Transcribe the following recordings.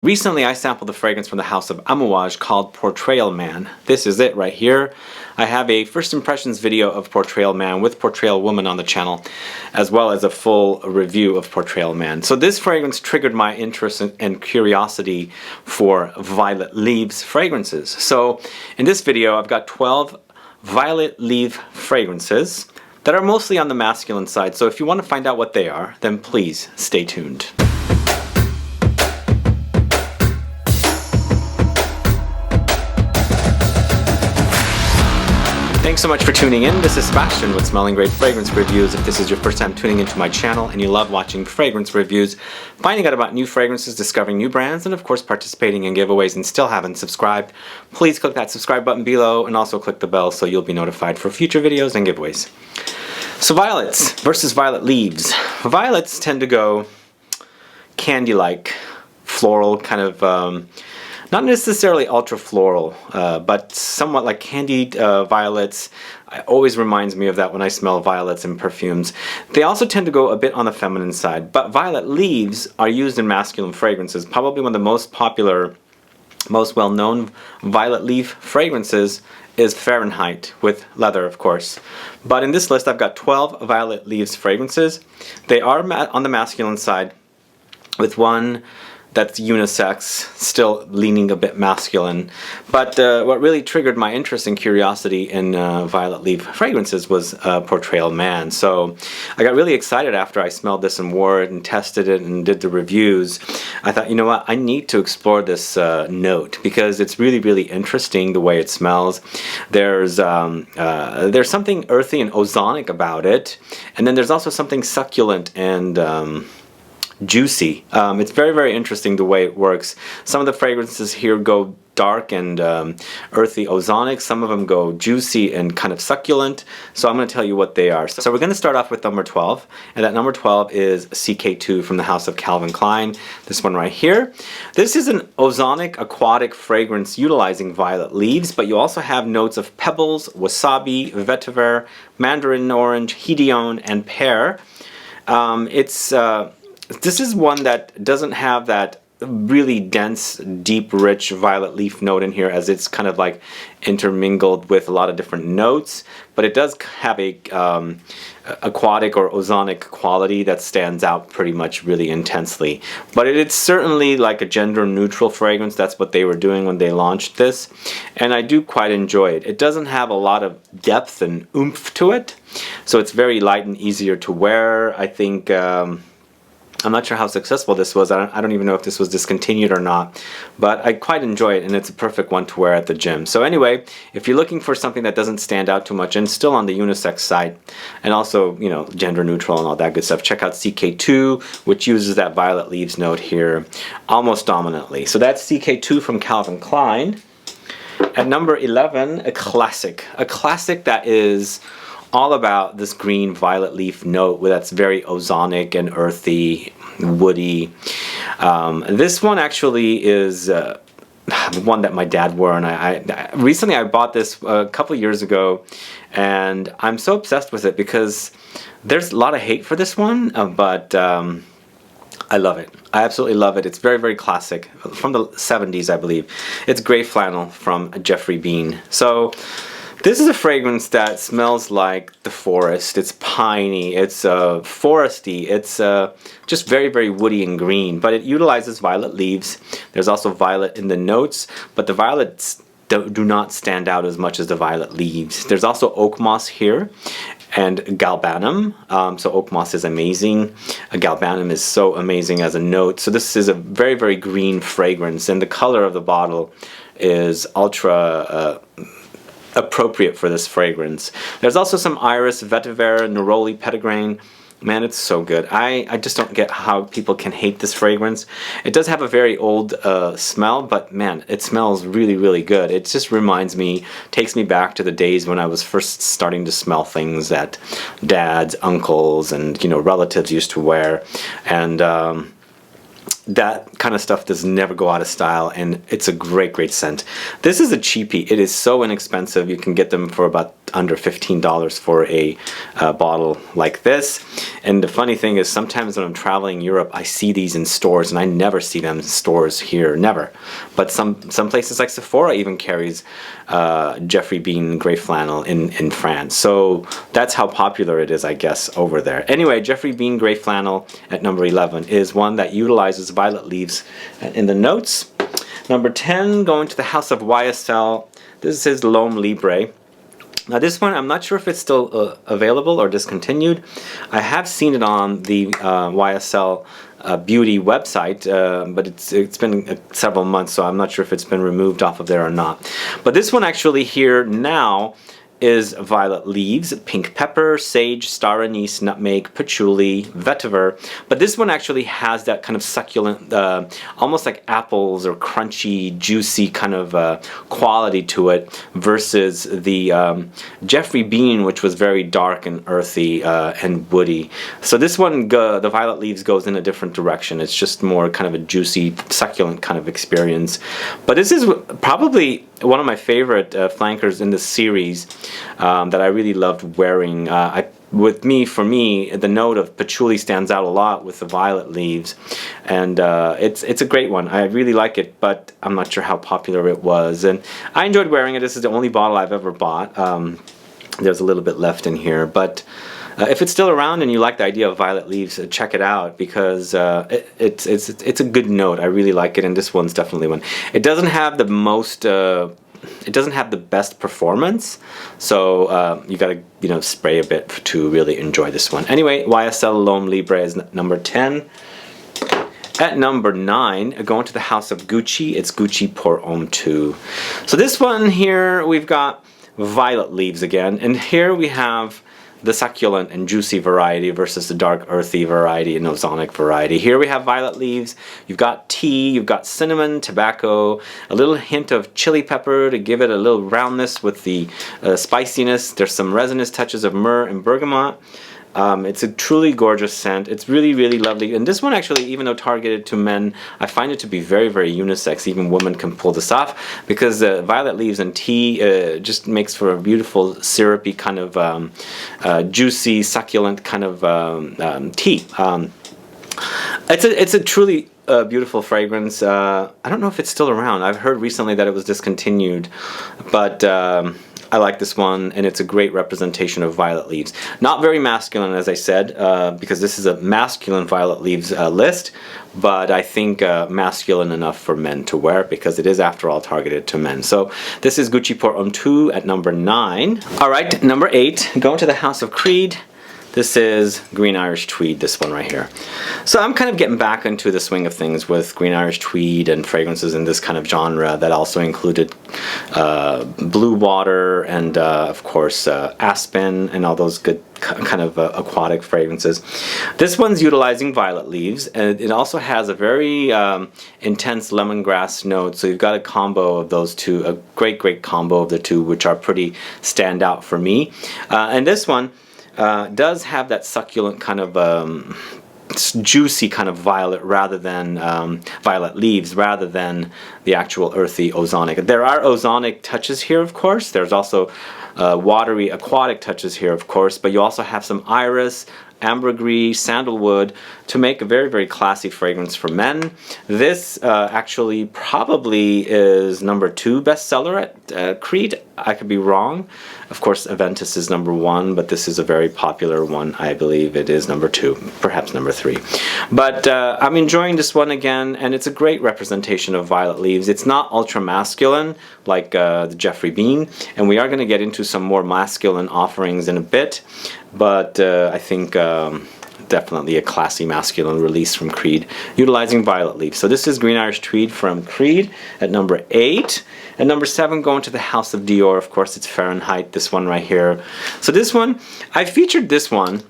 Recently, I sampled the fragrance from the house of AMOUAGE called Portrayal Man. This is it right here. I have a first impressions video of Portrayal Man with Portrayal Woman on the channel, as well as a full review of Portrayal Man. So this fragrance triggered my interest and curiosity for violet leaves fragrances. So in this video, I've got 12 violet leaf fragrances that are mostly on the masculine side. So if you want to find out what they are, then please stay tuned. Thanks so much for tuning in. This is Sebastian with Smelling Great Fragrance Reviews. If this is your first time tuning into my channel and you love watching fragrance reviews, finding out about new fragrances, discovering new brands, and of course participating in giveaways and still haven't subscribed, please click that subscribe button below and also click the bell so you'll be notified for future videos and giveaways. So violets versus violet leaves. Violets tend to go candy-like, floral, kind of not necessarily ultra floral, but somewhat like candied violets. It always reminds me of that when I smell violets in perfumes. They also tend to go a bit on the feminine side, but violet leaves are used in masculine fragrances. Probably one of the most popular, most well-known violet leaf fragrances is Fahrenheit, with leather of course. But in this list I've got 12 violet leaves fragrances. They are on the masculine side, with one that's unisex, still leaning a bit masculine. But what really triggered my interest and curiosity in violet leaf fragrances was Portrayal Man. So I got really excited after I smelled this and wore it and tested it and did the reviews. I thought, you know what, I need to explore this note because it's really, really interesting the way it smells. There's something earthy and ozonic about it, and then there's also something succulent and juicy. It's very, very interesting the way it works. Some of the fragrances here go dark and earthy ozonic. Some of them go juicy and kind of succulent. So I'm going to tell you what they are. So we're going to start off with number 12. And that number 12 is CK2 from the house of Calvin Klein. This one right here. This is an ozonic aquatic fragrance utilizing violet leaves, but you also have notes of pebbles, wasabi, vetiver, mandarin orange, hedione, and pear. This is one that doesn't have that really dense, deep, rich violet leaf note in here, as it's kind of like intermingled with a lot of different notes, but it does have a aquatic or ozonic quality that stands out pretty much really intensely. But it's certainly like a gender neutral fragrance. That's what they were doing when they launched this, and I do quite enjoy it. It doesn't have a lot of depth and oomph to it, so it's very light and easier to wear. I think I'm not sure how successful this was. I don't even know if this was discontinued or not, but I quite enjoy it, and it's a perfect one to wear at the gym. So anyway, if you're looking for something that doesn't stand out too much and still on the unisex side, and also, you know, gender neutral and all that good stuff, check out CK2, which uses that violet leaves note here almost dominantly. So that's CK2 from Calvin Klein. At number 11, a classic that is all about this green violet leaf note that's very ozonic and earthy, woody. This one actually is one that my dad wore, and recently I bought this a couple years ago, and I'm so obsessed with it because there's a lot of hate for this one, but I love it. I absolutely love it. It's very, very classic, from the 70s I believe. It's Gray Flannel from Geoffrey BEENE. So this is a fragrance that smells like the forest. It's piney, it's foresty, it's just very, very woody and green, but it utilizes violet leaves. There's also violet in the notes, but the violets do not stand out as much as the violet leaves. There's also oak moss here and galbanum. So oak moss is amazing. Galbanum is so amazing as a note. So this is a very, very green fragrance, and the color of the bottle is ultra appropriate for this fragrance. There's also some iris, vetiver, neroli, petitgrain. Man, it's so good. I just don't get how people can hate this fragrance. It does have a very old smell, but man, it smells really, really good. It just reminds me, takes me back to the days when I was first starting to smell things that dads, uncles, and, you know, relatives used to wear. And that kind of stuff does never go out of style, and it's a great, great scent. This is a cheapie. It is so inexpensive. You can get them for about under $15 for a bottle like this. And the funny thing is, sometimes when I'm traveling Europe, I see these in stores, and I never see them in stores here, never. But some places like Sephora even carries Geoffrey BEENE Grey Flannel in France. So that's how popular it is, I guess, over there. Anyway, Geoffrey BEENE Grey Flannel at number 11 is one that utilizes violet leaves in the notes. Number 10, going to the house of YSL. This is L'Homme Libre. Now this one, I'm not sure if it's still available or discontinued. I have seen it on the YSL beauty website, but it's been several months, so I'm not sure if it's been removed off of there or not. But this one actually here now is violet leaves, pink pepper, sage, star anise, nutmeg, patchouli, vetiver. But this one actually has that kind of succulent, almost like apples or crunchy, juicy kind of quality to it, versus the Geoffrey BEENE, which was very dark and earthy and woody. So this one, the violet leaves, goes in a different direction. It's just more kind of a juicy, succulent kind of experience. But this is probably one of my favorite flankers in the series that I really loved wearing. For me, the note of patchouli stands out a lot with the violet leaves, and it's a great one. I really like it, but I'm not sure how popular it was, and I enjoyed wearing it. This is the only bottle I've ever bought. There's a little bit left in here, but if it's still around and you like the idea of violet leaves, check it out, because it's a good note. I really like it, and this one's definitely one. It doesn't have the most, it doesn't have the best performance, so you gotta spray a bit to really enjoy this one. Anyway, YSL L'Homme Libre is number 10. At number 9, going to the house of Gucci, it's Gucci Pour Homme 2. So this one here, we've got violet leaves again, and here we have the succulent and juicy variety versus the dark earthy variety and ozonic variety. Here we have violet leaves, you've got tea, you've got cinnamon, tobacco, a little hint of chili pepper to give it a little roundness with the spiciness. There's some resinous touches of myrrh and bergamot. It's a truly gorgeous scent. It's really, really lovely. And this one actually, even though targeted to men, I find it to be very, very unisex. Even women can pull this off, because violet leaves and tea just makes for a beautiful, syrupy kind of juicy, succulent kind of tea. It's a truly beautiful fragrance. I don't know if it's still around. I've heard recently that it was discontinued, but I like this one, and it's a great representation of violet leaves. Not very masculine, as I said, because this is a masculine violet leaves list, but I think masculine enough for men to wear, because it is, after all, targeted to men. So this is Gucci Pour Homme 2 at number 9. All right, number 8, going to the house of Creed. This is Green Irish Tweed, this one right here. So I'm kind of getting back into the swing of things with Green Irish Tweed and fragrances in this kind of genre that also included blue water and of course aspen and all those good kind of aquatic fragrances. This one's utilizing violet leaves, and it also has a very intense lemongrass note, so you've got a combo of those two, a great combo of the two, which are pretty stand out for me. And this one does have that succulent kind of juicy kind of violet, rather than violet leaves, rather than the actual earthy ozonic. There are ozonic touches here, of course. There's also watery aquatic touches here, of course, but you also have some iris, ambergris, sandalwood to make a very, very classy fragrance for men. This actually probably is number 2 bestseller at Creed. I could be wrong. Of course, Aventus is number 1, but this is a very popular one. I believe it is number 2, perhaps number 3. But I'm enjoying this one again, and it's a great representation of violet leaves. It's not ultra masculine like the Geoffrey BEENE, and we are going to get into some more masculine offerings in a bit, but I think definitely a classy masculine release from Creed, utilizing violet leaves. So this is Green Irish Tweed from Creed at number 8. And number 7, going to the house of Dior. Of course, it's Fahrenheit, this one right here. So this one, I featured this one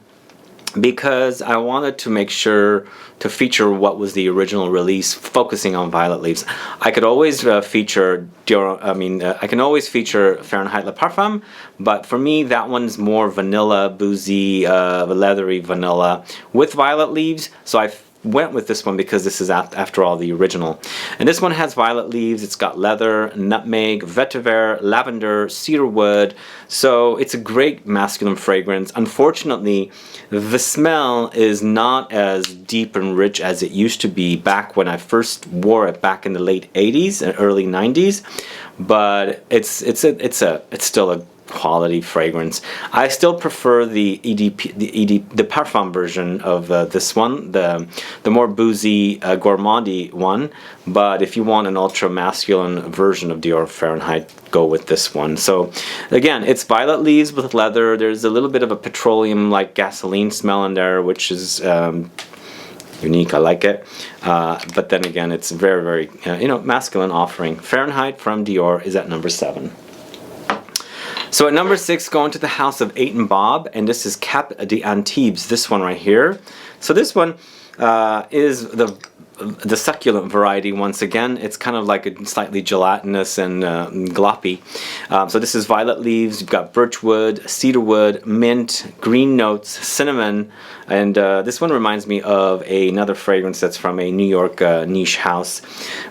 because I wanted to make sure to feature what was the original release, focusing on violet leaves. I could always feature Dior, I can always feature Fahrenheit Le Parfum, but for me that one's more vanilla, boozy, leathery vanilla with violet leaves. So I went with this one because this is after all the original. And this one has violet leaves, it's got leather, nutmeg, vetiver, lavender, cedarwood. So it's a great masculine fragrance. Unfortunately, the smell is not as deep and rich as it used to be back when I first wore it back in the late 80s and early 90s. But it's still a quality fragrance. I still prefer the the Parfum version of this one, the more boozy, gourmandy one. But if you want an ultra masculine version of Dior Fahrenheit, go with this one. So again, it's violet leaves with leather. There's a little bit of a petroleum like gasoline smell in there, which is unique. I like it. But then again, it's very, very you know, masculine offering. Fahrenheit from Dior is at number 7. So at number 6, going to the house of 8 and Bob, and this is Cap d'Antibes, this one right here. So this one is the succulent variety. Once again, it's kind of like a slightly gelatinous and gloppy. So this is violet leaves, you've got birchwood, cedarwood, mint, green notes, cinnamon, and this one reminds me of another fragrance that's from a New York niche house.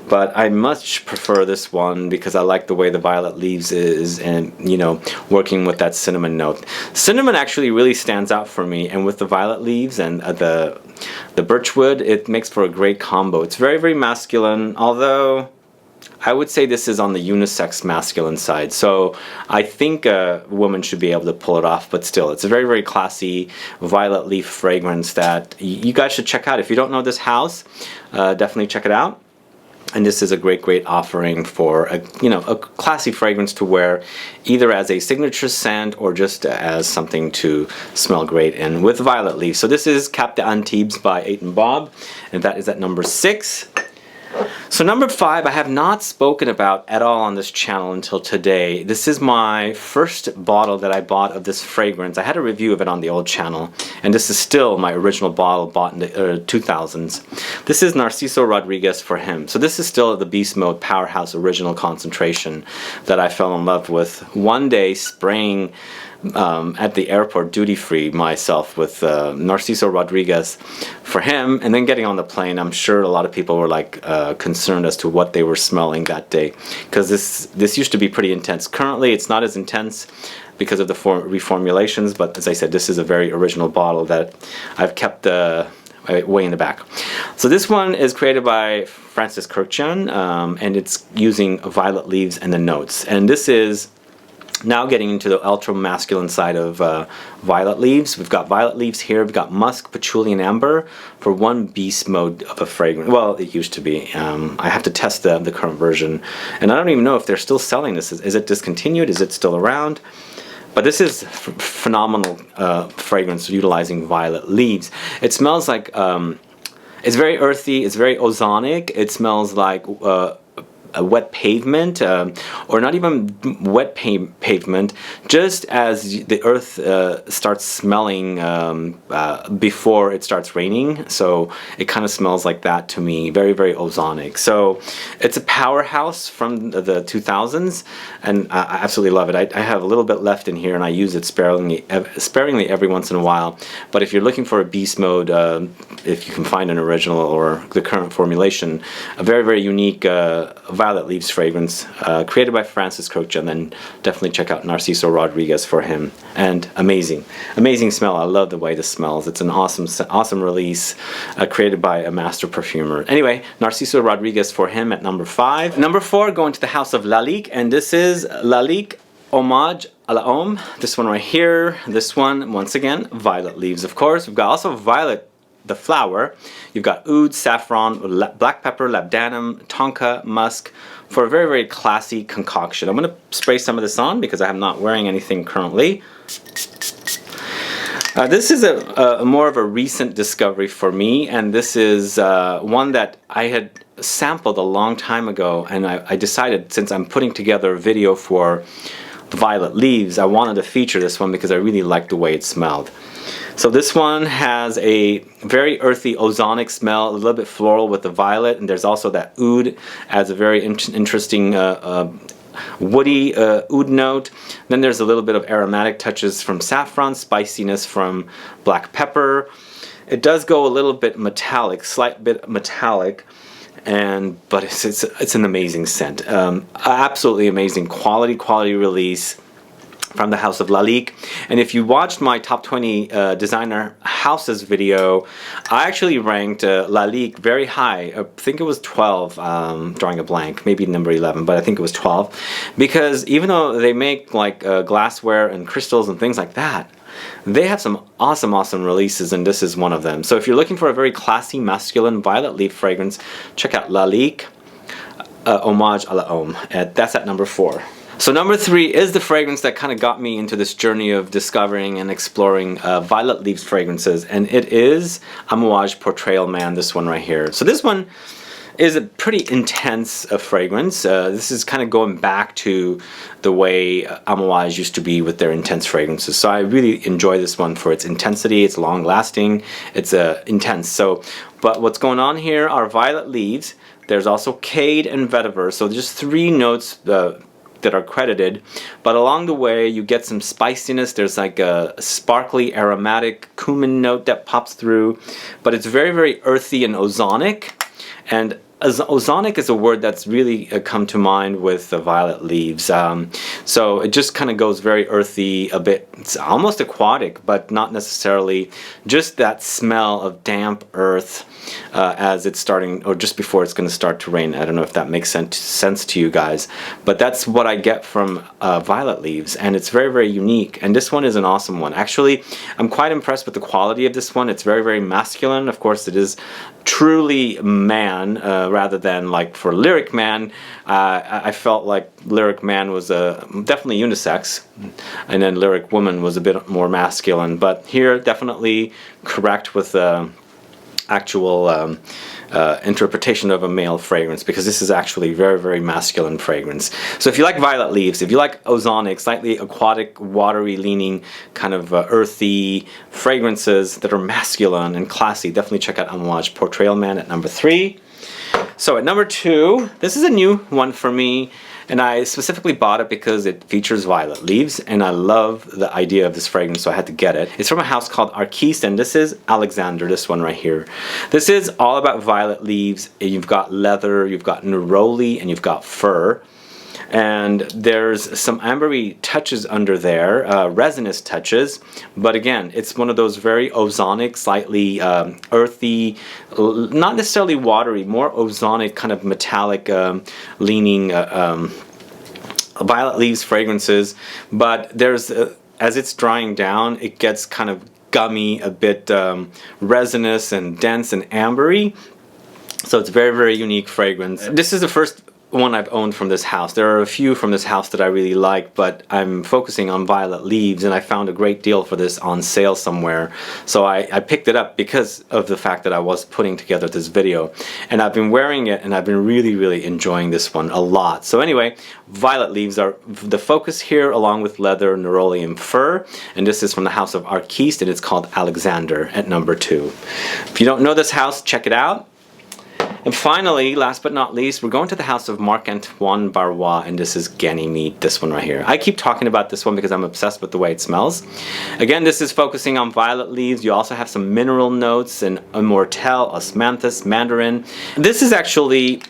But I much prefer this one because I like the way the violet leaves is, and you know, working with that cinnamon note. Cinnamon actually really stands out for me, and with the violet leaves and the birchwood, it makes for a great combo. It's very, very masculine, although I would say this is on the unisex masculine side. So I think a woman should be able to pull it off, but still, it's a very, very classy violet leaf fragrance that you guys should check out. If you don't know this house, definitely check it out. And this is a great, great offering for a, you know, a classy fragrance to wear either as a signature scent or just as something to smell great in with violet leaves. So this is Cap d'Antibes by 8 and Bob, and that is at number 6. So number 5, I have not spoken about at all on this channel until today. This is my first bottle that I bought of this fragrance. I had a review of it on the old channel, and this is still my original bottle bought in the 2000s. This is Narciso Rodriguez for him. So this is still the Beast Mode Powerhouse original concentration that I fell in love with one day spraying at the airport duty-free myself with Narciso Rodriguez for him, and then getting on the plane. I'm sure a lot of people were like concerned as to what they were smelling that day, because this used to be pretty intense. Currently it's not as intense because of the reformulations, but as I said, this is a very original bottle that I've kept way in the back. So this one is created by Francis Kurkdjian, and it's using violet leaves and the notes, and this is now getting into the ultra masculine side of violet leaves. We've got violet leaves here, we've got musk, patchouli, and amber for one beast mode of a fragrance. Well, it used to be. I have to test the current version, and I don't even know if they're still selling this. Is it discontinued? Is it still around? But this is phenomenal fragrance utilizing violet leaves. It smells like, it's very earthy, it's very ozonic. It smells like a wet pavement, or not even wet pavement, just as the earth starts smelling before it starts raining. So it kind of smells like that to me, very, very ozonic. So it's a powerhouse from the 2000s, and I absolutely love it. I have a little bit left in here, and I use it sparingly every once in a while. But if you're looking for a beast mode, if you can find an original or the current formulation, a very, very unique violet leaves fragrance created by Francis Kurkdjian, then definitely check out Narciso Rodriguez for him. And amazing smell. I love the way this smells. It's an awesome release created by a master perfumer. Anyway, Narciso Rodriguez for him at number 5. Number 4, going to the house of LALIQUE, and this is LALIQUE Hommage à la Homme. This one right here. This one, once again, violet leaves, of course. We've got also violet the flower. You've got oud, saffron, black pepper, labdanum, tonka, musk, for a very, very classy concoction. I'm going to spray some of this on because I'm not wearing anything currently. This is a more of a recent discovery for me, and this is one that I had sampled a long time ago, and I decided, since I'm putting together a video for violet leaves, I wanted to feature this one because I really liked the way it smelled. So this one has a very earthy ozonic smell, a little bit floral with the violet, and there's also that oud as a very interesting woody oud note. Then there's a little bit of aromatic touches from saffron, spiciness from black pepper, It does go a little bit metallic, slight bit metallic, but it's an amazing scent. Absolutely amazing quality release from the house of LALIQUE. And if you watched my top 20 designer houses video, I actually ranked LALIQUE very high. I think it was 12, drawing a blank, maybe number 11, but I think it was 12. Because even though they make like glassware and crystals and things like that, they have some awesome releases, and this is one of them. So if you're looking for a very classy, masculine violet leaf fragrance, check out LALIQUE Hommage à la Homme. That's at number 4. So number 3 is the fragrance that kind of got me into this journey of discovering and exploring violet leaves fragrances, and it is AMOUAGE Portrayal Man, this one right here. So this one is a pretty intense fragrance. This is kind of going back to the way AMOUAGE used to be with their intense fragrances. So I really enjoy this one for its intensity, it's long lasting, it's intense. So, but what's going on here are violet leaves. There's also cade and vetiver, so just 3 notes that are credited, but along the way you get some spiciness. There's like a sparkly aromatic cumin note that pops through, but it's very earthy and ozonic. And ozonic is a word that's really come to mind with the violet leaves. So it just kind of goes very earthy, a bit, it's almost aquatic, but not necessarily. Just that smell of damp earth as it's starting, or just before it's going to start to rain. I don't know if that makes sense to you guys, but that's what I get from violet leaves, and it's very unique. And this one is an awesome one. Actually, I'm quite impressed with the quality of this one. It's very masculine. Of course, it is truly man rather than like for Lyric Man. I felt like Lyric Man was definitely unisex, and then Lyric Woman was a bit more masculine. But here, definitely correct with actual interpretation of a male fragrance, because this is actually very masculine fragrance. So if you like violet leaves, if you like ozonic, slightly aquatic, watery leaning, kind of earthy fragrances that are masculine and classy, definitely check out AMOUAGE Portrayal Man at number 3. So at number 2, this is a new one for me, and I specifically bought it because it features violet leaves, and I love the idea of this fragrance, so I had to get it. It's from a house called ARQUISTE, and this is ALEKSANDR, this one right here. This is all about violet leaves. You've got leather, you've got neroli, and you've got fur. And there's some ambery touches under there, resinous touches, but again, it's one of those very ozonic, slightly earthy, not necessarily watery, more ozonic, kind of metallic leaning violet leaves fragrances. But there's, as it's drying down, it gets kind of gummy, a bit resinous and dense and ambery. So it's very unique fragrance. This is the first one I've owned from this house. There are a few from this house that I really like, but I'm focusing on violet leaves, and I found a great deal for this on sale somewhere. So I picked it up because of the fact that I was putting together this video, and I've been wearing it, and I've been really enjoying this one a lot. So anyway, violet leaves are the focus here, along with leather, neroli, and fur, and this is from the house of ARQUISTE, and it's called ALEKSANDR at number 2. If you don't know this house, check it out. And finally, last but not least, we're going to the house of Marc-Antoine Barrois, and this is Ganymede, this one right here. I keep talking about this one because I'm obsessed with the way it smells. Again, this is focusing on violet leaves. You also have some mineral notes and immortelle, osmanthus, mandarin. This is actually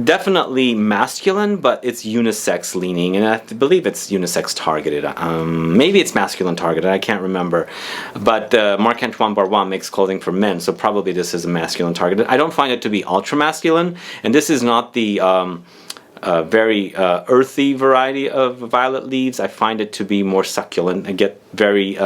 definitely masculine, but it's unisex leaning, and I believe it's unisex targeted. Maybe it's masculine targeted, I can't remember. But Marc-Antoine Barrois makes clothing for men, so probably this is a masculine targeted. I don't find it to be ultra masculine, and this is not the very earthy variety of violet leaves. I find it to be more succulent. I get very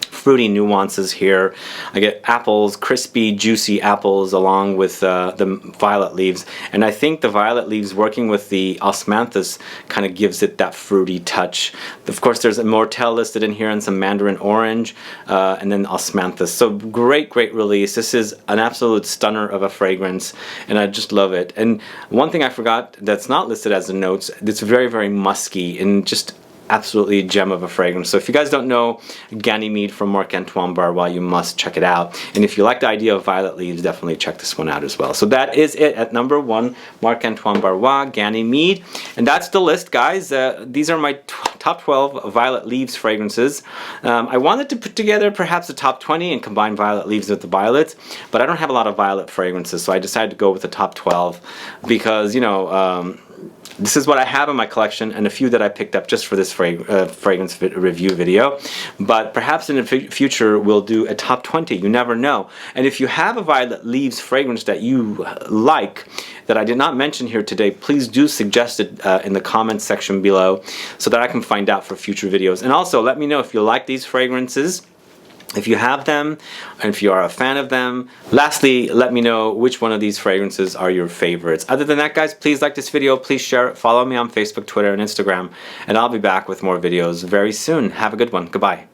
fruity nuances here. I get apples, crispy, juicy apples, along with the violet leaves. And I think the violet leaves working with the osmanthus kind of gives it that fruity touch. Of course, there's immortelle listed in here and some mandarin orange, and then osmanthus. So great release. This is an absolute stunner of a fragrance, and I just love it. And one thing I forgot that's not listed as the notes, it's very musky and just absolutely a gem of a fragrance. So if you guys don't know Ganymede from Marc-Antoine Barrois, you must check it out. And if you like the idea of violet leaves, definitely check this one out as well. So that is it at number 1, Marc-Antoine Barrois, Ganymede. And that's the list, guys. These are my top 12 Violet Leaves fragrances. I wanted to put together perhaps a top 20 and combine Violet Leaves with the violets, but I don't have a lot of violet fragrances, so I decided to go with the top 12 because, you know, this is what I have in my collection and a few that I picked up just for this fragrance review video. But perhaps in the future we'll do a top 20, you never know. And if you have a Violet Leaves fragrance that you like that I did not mention here today, please do suggest it in the comments section below so that I can find out for future videos. And also let me know if you like these fragrances, if you have them, and if you are a fan of them. Lastly, let me know which one of these fragrances are your favorites. Other than that, guys, please like this video, please share it, follow me on Facebook, Twitter, and Instagram, and I'll be back with more videos very soon. Have a good one. Goodbye.